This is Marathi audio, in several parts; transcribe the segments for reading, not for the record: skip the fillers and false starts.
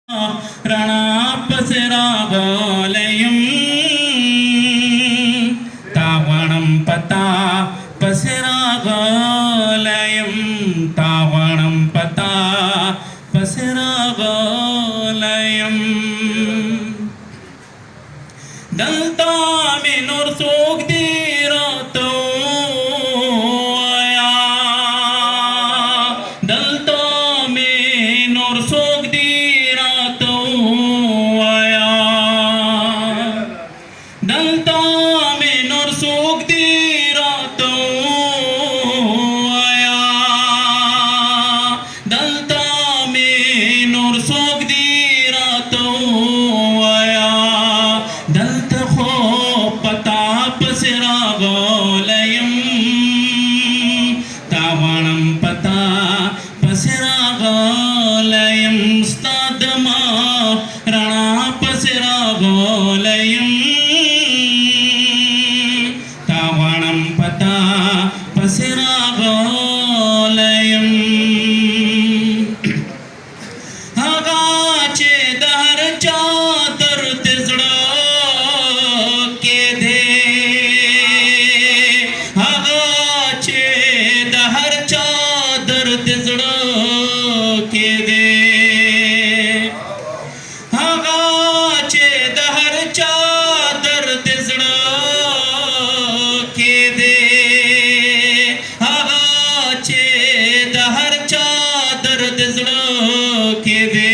രണാപസിരാഗോലയം താവണം പതാ പസിരാഗോലയം താവണം പതാ പസിരാഗോലയം ദൽതാ മിനുർ സൂഗ്ദീരതോ ദൽതാ മിനുർ സൂഗ്ദീരതോ दलता में नूर सूख दीरा तो आया दलता में नूर सूख दीरा तो आया दलत खो पता पसिरा गोलयम तावणम पता पसिरा गोलयम स्तादमा रणा पसिरा गोलयम पसिरागोलयम हगाचे दहर चादर तिजड़ा के दे हगाचे दहर चादर तिजड़ा के दे हगाचे दहर चादर तिजड़ा के दे दहर चादर तिजड़ा के दे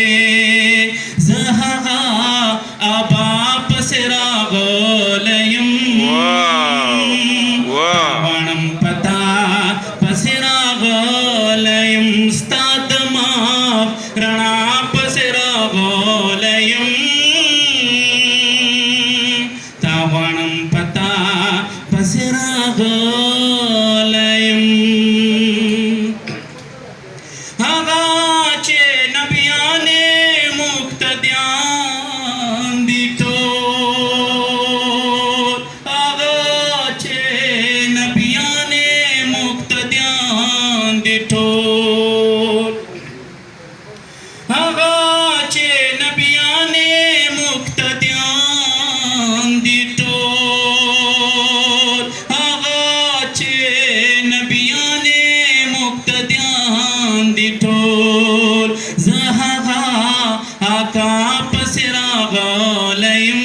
जहा आबा पसिरा गोलयम तावणम पता पसिरा गोलयम स्तादमा रणा पसिरा गोलयम तावणम पता पसिरा गोलयम हगाचे नबियाने मुक्तद्यान दितो हगाचे नबियाने मुक्तद्यान दितो हगाचे नबियाने मुक्तद्यान दितो हगाचे नबियाने मुक्तद्यान दितो जहा आका पसिरा गोलयम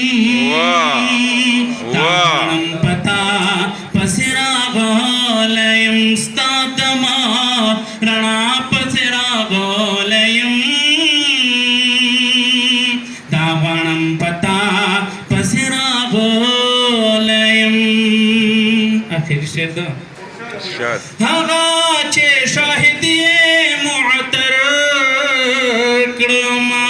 तावणम पता पसिरा गोलयम स्तादमा रणा पसिरा गोलयम तावणम पता पसिरा गोलयम आखिर शेर दो हगाचे शाहिदिये मुअतर कडमा